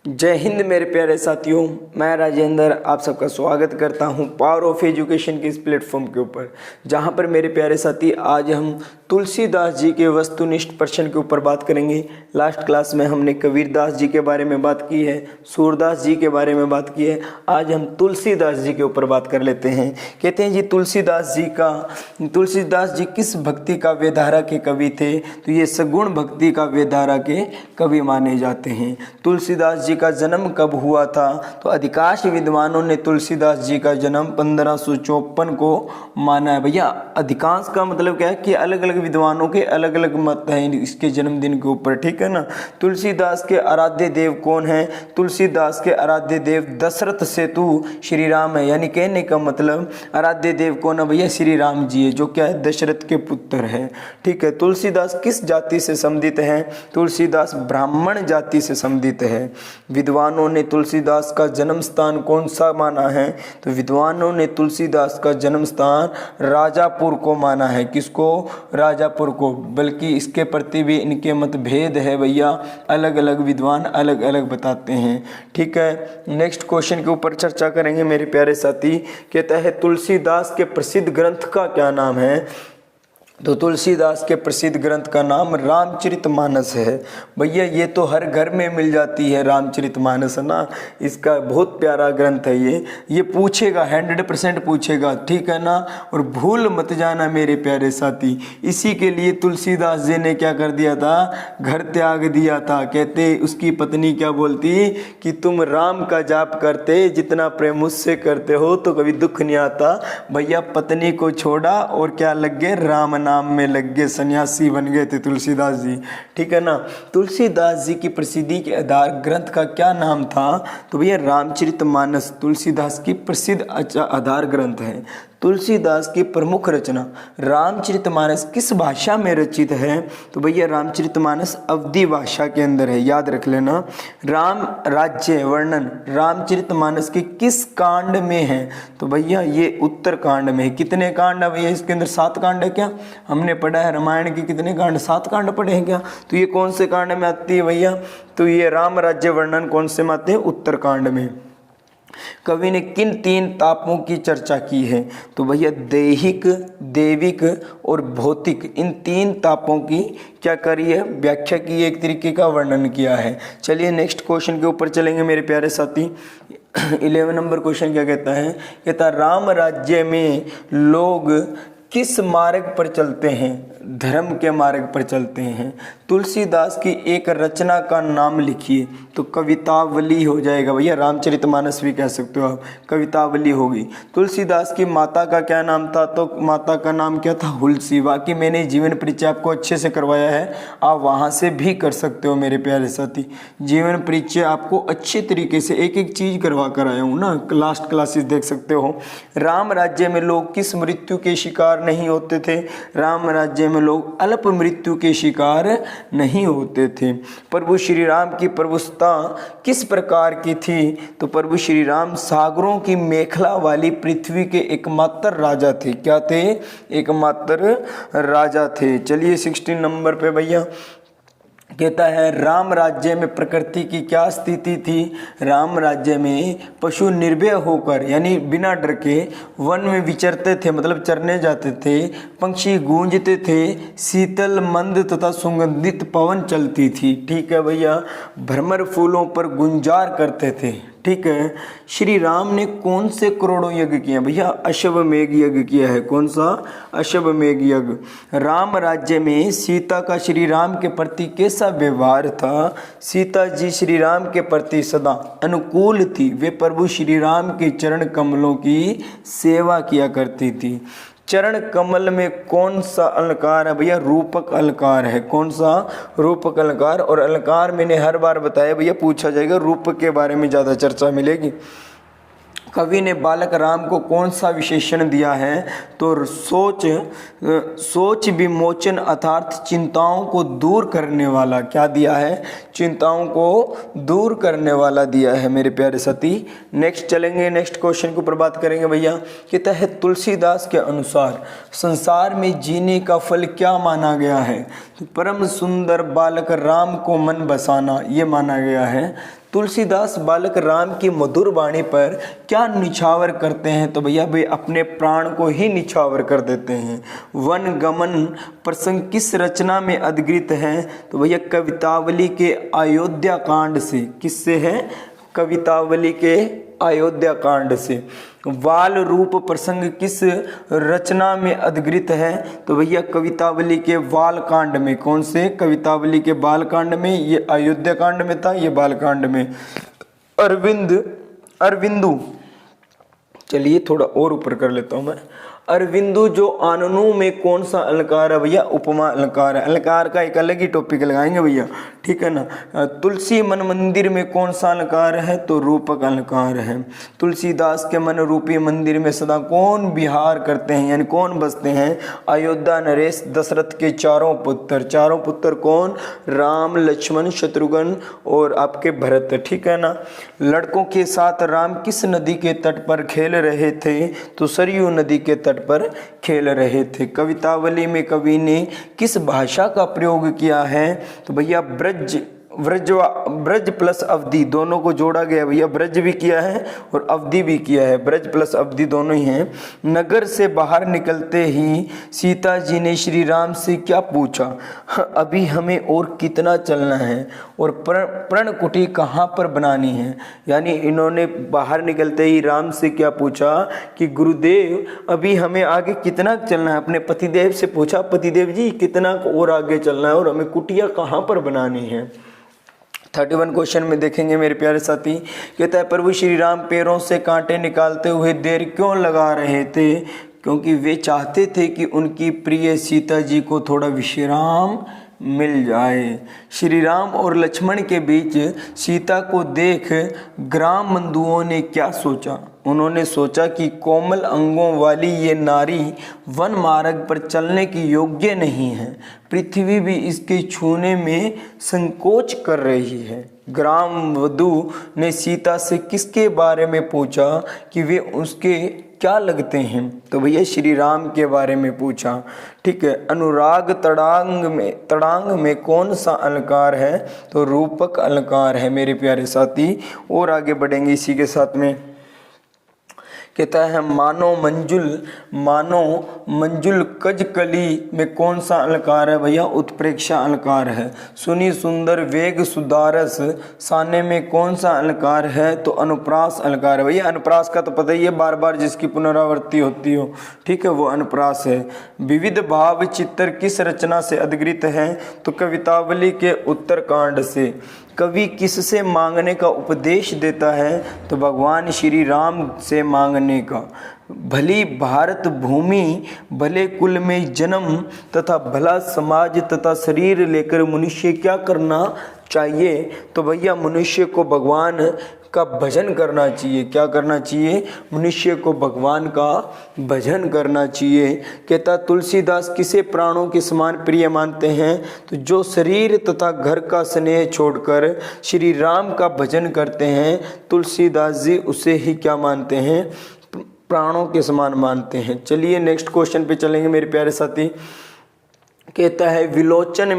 जय हिंद मेरे प्यारे साथियों, मैं राजेंद्र आप सबका स्वागत करता हूं पावर ऑफ एजुकेशन के इस प्लेटफॉर्म के ऊपर, जहां पर मेरे प्यारे साथी आज हम तुलसीदास जी के वस्तुनिष्ठ प्रश्न के ऊपर बात करेंगे। लास्ट क्लास में हमने कबीरदास जी के बारे में बात की है, सूरदास जी के बारे में बात की है। आज हम तुलसीदास जी के ऊपर बात कर लेते हैं। कहते हैं जी तुलसीदास जी किस भक्ति काव्य धारा के कवि थे? तो ये सगुण भक्ति काव्य धारा के कवि माने जाते हैं। तुलसीदास जी का जन्म कब हुआ था? तो अधिकांश विद्वानों ने तुलसीदास जी का जन्म 1554 को माना है। भैया अधिकांश का मतलब क्या है कि अलग अलग विद्वानों के अलग अलग मत हैं इसके जन्मदिन के ऊपर, ठीक है ना। तुलसीदास के आराध्य देव कौन है? तुलसीदास के आराध्य देव दशरथ सेतु श्री राम है। यानी कहने का मतलब आराध्य देव कौन है भैया? श्री राम जी है, जो क्या है दशरथ के पुत्र है, ठीक है। तुलसीदास किस जाति से संबंधित है? तुलसीदास ब्राह्मण जाति से संबंधित है। विद्वानों ने तुलसीदास का जन्म स्थान कौन सा माना है? तो विद्वानों ने तुलसीदास का जन्म स्थान राजापुर को माना है। किसको? राजापुर को। बल्कि इसके प्रति भी इनके मतभेद है भैया, अलग अलग विद्वान अलग अलग बताते हैं, ठीक है। नेक्स्ट क्वेश्चन के ऊपर चर्चा करेंगे मेरे प्यारे साथी। कहता है तुलसीदास के प्रसिद्ध ग्रंथ का क्या नाम है? तो तुलसीदास के प्रसिद्ध ग्रंथ का नाम रामचरितमानस है। भैया ये तो हर घर में मिल जाती है रामचरितमानस, है ना। इसका बहुत प्यारा ग्रंथ है ये पूछेगा 100% पूछेगा, ठीक है ना। और भूल मत जाना मेरे प्यारे साथी, इसी के लिए तुलसीदास जी ने क्या कर दिया था? घर त्याग दिया था। कहते उसकी पत्नी क्या बोलती कि तुम राम का जाप करते, जितना प्रेम मुझसे करते हो तो कभी दुख नहीं आता। भैया पत्नी को छोड़ा और क्या लग गए? राम नाम में लग गए, सन्यासी बन गए थे तुलसीदास जी, ठीक है ना। तुलसीदास जी की प्रसिद्धि के आधार ग्रंथ का क्या नाम था? तो भैया रामचरितमानस तुलसीदास की प्रसिद्ध आधार ग्रंथ है। तुलसीदास की प्रमुख रचना रामचरितमानस किस भाषा में रचित है? तो भैया रामचरितमानस अवधी भाषा के अंदर है, याद रख लेना। राम राज्य वर्णन रामचरितमानस के किस कांड में है? तो भैया ये उत्तर कांड में है। कितने कांड है भैया इसके अंदर? 7 कांड है। क्या हमने पढ़ा है रामायण के कितने कांड? 7 कांड पढ़े हैं क्या? तो ये कौन से कांड में आती है भैया? तो ये राम राज्य वर्णन कौन से में आते हैं? उत्तर कांड में। कवि ने किन 3 तापों की चर्चा की है? तो भैया दैहिक, देविक और भौतिक, इन 3 तापों की क्या करी है? व्याख्या की, एक तरीके का वर्णन किया है। चलिए नेक्स्ट क्वेश्चन के ऊपर चलेंगे मेरे प्यारे साथी। 11 नंबर क्वेश्चन क्या कहता है? कहता राम राज्य में लोग किस मार्ग पर चलते हैं? धर्म के मार्ग पर चलते हैं। तुलसीदास की एक रचना का नाम लिखिए। तो कवितावली हो जाएगा भैया, रामचरितमानस भी कह सकते हो आप, कवितावली होगी। तुलसीदास की माता का क्या नाम था? तो माता का नाम क्या था? हुलसी। बाकी मैंने जीवन परिचय आपको अच्छे से करवाया है, आप वहाँ से भी कर सकते हो मेरे प्यारे साथी। जीवन परिचय आपको अच्छे तरीके से एक एक चीज़ करवा कर आया हूँ ना, लास्ट क्लासेस देख सकते हो। राम राज्य में लोग किस मृत्यु के शिकार नहीं होते थे? राम राज्य में लोग अल्प मृत्यु के शिकार नहीं होते थे। प्रभु श्री राम की प्रभुता किस प्रकार की थी? तो प्रभु श्री राम सागरों की मेखला वाली पृथ्वी के एकमात्र राजा थे। क्या थे? एकमात्र राजा थे। चलिए 16 नंबर पे भैया कहता है राम राज्य में प्रकृति की क्या स्थिति थी? राम राज्य में पशु निर्भय होकर यानी बिना डर के वन में विचरते थे, मतलब चरने जाते थे। पंछी गूंजते थे, शीतल मंद तथा सुगंधित पवन चलती थी, ठीक है भैया। भ्रमर फूलों पर गुंजार करते थे, ठीक है। श्री राम ने कौन से करोड़ों यज्ञ किए? भैया अश्वमेध यज्ञ किया है। कौन सा? अश्वमेध यज्ञ। राम राज्य में सीता का श्री राम के प्रति कैसा व्यवहार था? सीता जी श्री राम के प्रति सदा अनुकूल थी। वे प्रभु श्री राम के चरण कमलों की सेवा किया करती थी। चरण कमल में कौन सा अलंकार है? भैया रूपक अलंकार है। कौन सा? रूपक अलंकार। और अलंकार मैंने हर बार बताया भैया, पूछा जाएगा, रूपक के बारे में ज़्यादा चर्चा मिलेगी। कवि ने बालक राम को कौन सा विशेषण दिया है? तो सोच विमोचन अर्थात चिंताओं को दूर करने वाला। क्या दिया है? चिंताओं को दूर करने वाला दिया है मेरे प्यारे साथी। नेक्स्ट चलेंगे, नेक्स्ट क्वेश्चन के ऊपर बात करेंगे भैया। कहता है तुलसीदास के अनुसार संसार में जीने का फल क्या माना गया है? तो परम सुंदर बालक राम को मन बसाना, ये माना गया है। तुलसीदास बालक राम की मधुर वाणी पर क्या निछावर करते हैं? तो भैया वे अपने प्राण को ही निछावर कर देते हैं। वन गमन प्रसंग किस रचना में अधिकृत है? तो भैया कवितावली के अयोध्या कांड से। किससे है? कवितावली के अयोध्या कांड से। वाल रूप प्रसंग किस रचना में अधिकृत है? तो भैया कवितावली के वाल कांड में। कौन से? कवितावली के बाल कांड में। ये अयोध्या कांड में था, ये बाल कांड में। अरविंदु, चलिए थोड़ा और ऊपर कर लेता हूं मैं। अरविंदु जो आननु में कौन सा अलंकार है? भैया उपमा अलंकार है। अलंकार का एक अलग ही टॉपिक लगाएंगे भैया, ठीक है ना। तुलसी मन मंदिर में कौन सा अलंकार है? तो रूपक अलंकार है। तुलसीदास के मन रूपी मंदिर में सदा कौन विहार करते हैं, यानी कौन बसते हैं? अयोध्या नरेश दशरथ के चारों पुत्र। चारों पुत्र कौन? राम, लक्ष्मण, शत्रुघ्न और आपके भरत, ठीक है ना। लड़कों के साथ राम किस नदी के तट पर खेल रहे थे? तो सरयू नदी के तट पर खेल रहे थे। कवितावली में कवि ने किस भाषा का प्रयोग किया है? तो भैया ब्रज प्लस अवधि दोनों को जोड़ा गया। भैया ब्रज भी किया है और अवधि भी किया है, ब्रज प्लस अवधि दोनों ही हैं। नगर से बाहर निकलते ही सीता जी ने श्री राम से क्या पूछा? अभी हमें और कितना चलना है और पर्णकुटी कहाँ पर बनानी है? यानी इन्होंने बाहर निकलते ही राम से क्या पूछा कि गुरुदेव अभी हमें आगे कितना चलना है? अपने पतिदेव से पूछा, पतिदेव जी कितना और आगे चलना है और हमें कुटिया कहाँ पर बनानी है? 31 क्वेश्चन में देखेंगे मेरे प्यारे साथी। कहता है प्रभु श्री राम पैरों से कांटे निकालते हुए देर क्यों लगा रहे थे? क्योंकि वे चाहते थे कि उनकी प्रिय सीता जी को थोड़ा विश्राम मिल जाए। श्री राम और लक्ष्मण के बीच सीता को देख ग्राम बंधुओं ने क्या सोचा? उन्होंने सोचा कि कोमल अंगों वाली ये नारी वन मार्ग पर चलने की योग्य नहीं है, पृथ्वी भी इसके छूने में संकोच कर रही है। ग्राम वधु ने सीता से किसके बारे में पूछा कि वे उसके क्या लगते हैं? तो भैया श्री राम के बारे में पूछा, ठीक है। अनुराग तड़ांग में कौन सा अलंकार है? तो रूपक अलंकार है मेरे प्यारे साथी। और आगे बढ़ेंगे इसी के साथ में। कहता है मानो मंजुल कजकली में कौन सा अलंकार है? भैया उत्प्रेक्षा अलंकार है। सुनी सुंदर वेग सुदारस साने में कौन सा अलंकार है? तो अनुप्रास अलंकार है। भैया अनुप्रास का तो पता ही है, बार बार जिसकी पुनरावृत्ति होती हो, ठीक है, वो अनुप्रास है। विविध भाव चित्र किस रचना से अधिकृत है? तो कवितावली के उत्तरकांड से। कवि किससे मांगने का उपदेश देता है? तो भगवान श्री राम से मांगने का। भली भारत भूमि भले कुल में जन्म तथा भला समाज तथा शरीर लेकर मनुष्य क्या करना चाहिए? तो भैया मनुष्य को भगवान का भजन करना चाहिए। क्या करना चाहिए? मनुष्य को भगवान का भजन करना चाहिए। कहता तुलसीदास किसे प्राणों के समान प्रिय मानते हैं? तो जो शरीर तथा घर का स्नेह छोड़कर श्री राम का भजन करते हैं, तुलसीदास जी उसे ही क्या मानते हैं? प्राणों के समान मानते हैं। चलिए नेक्स्ट क्वेश्चन पे चलेंगे मेरे प्यारे साथी। कहता है विलोचन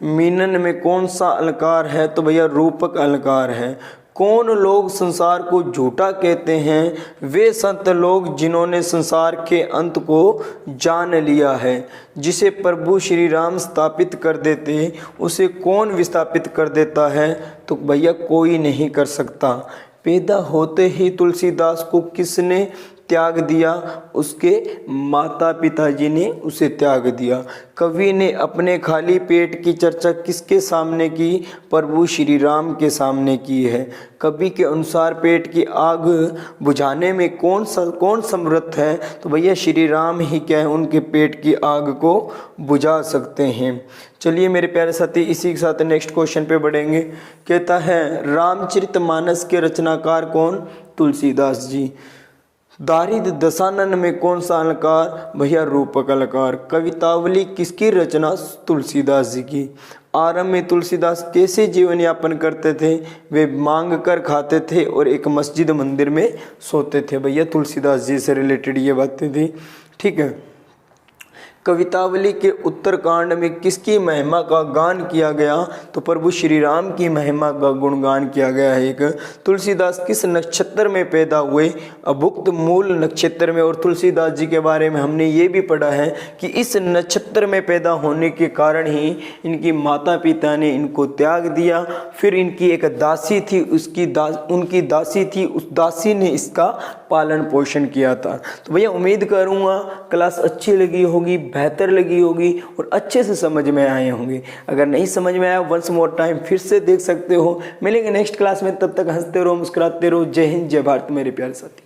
मीनन में कौन सा अलंकार है? तो भैया रूपक अलंकार है। कौन लोग संसार को झूठा कहते हैं? वे संत लोग जिन्होंने संसार के अंत को जान लिया है। जिसे प्रभु श्री राम स्थापित कर देते उसे कौन विस्थापित कर देता है? तो भैया कोई नहीं कर सकता। पैदा होते ही तुलसीदास को किसने त्याग दिया? उसके माता पिताजी ने उसे त्याग दिया। कवि ने अपने खाली पेट की चर्चा किसके सामने की? प्रभु श्री राम के सामने की है। कवि के अनुसार पेट की आग बुझाने में कौन समर्थ है? तो भैया श्री राम ही क्या है, उनके पेट की आग को बुझा सकते हैं। चलिए मेरे प्यारे साथी इसी के साथ नेक्स्ट क्वेश्चन पे बढ़ेंगे। कहता है रामचरितमानस के रचनाकार कौन? तुलसीदास जी। दारिद दशानन में कौन सा अलंकार? भैया रूपक अलंकार। कवितावली किसकी रचना? तुलसीदास जी की। आरंभ में तुलसीदास कैसे जीवन यापन करते थे? वे मांग कर खाते थे और एक मस्जिद मंदिर में सोते थे। भैया तुलसीदास जी से रिलेटेड ये बातें थी, ठीक है। कवितावली के उत्तरकांड में किसकी महिमा का गान किया गया? तो प्रभु श्री राम की महिमा का गुणगान किया गया है। एक, तुलसीदास किस नक्षत्र में पैदा हुए? अभुक्त मूल नक्षत्र में। और तुलसीदास जी के बारे में हमने ये भी पढ़ा है कि इस नक्षत्र में पैदा होने के कारण ही इनकी माता पिता ने इनको त्याग दिया। फिर इनकी एक दासी थी, उनकी दासी थी, उस दासी ने इसका पालन पोषण किया था। तो भैया उम्मीद करूँगा क्लास अच्छी लगी होगी, बेहतर लगी होगी और अच्छे से समझ में आए होंगे। अगर नहीं समझ में आया, वंस मोर टाइम फिर से देख सकते हो। मिलेंगे नेक्स्ट क्लास में, तब तक हंसते रहो, मुस्कुराते रहो। जय हिंद, जय भारत मेरे प्यारे साथी।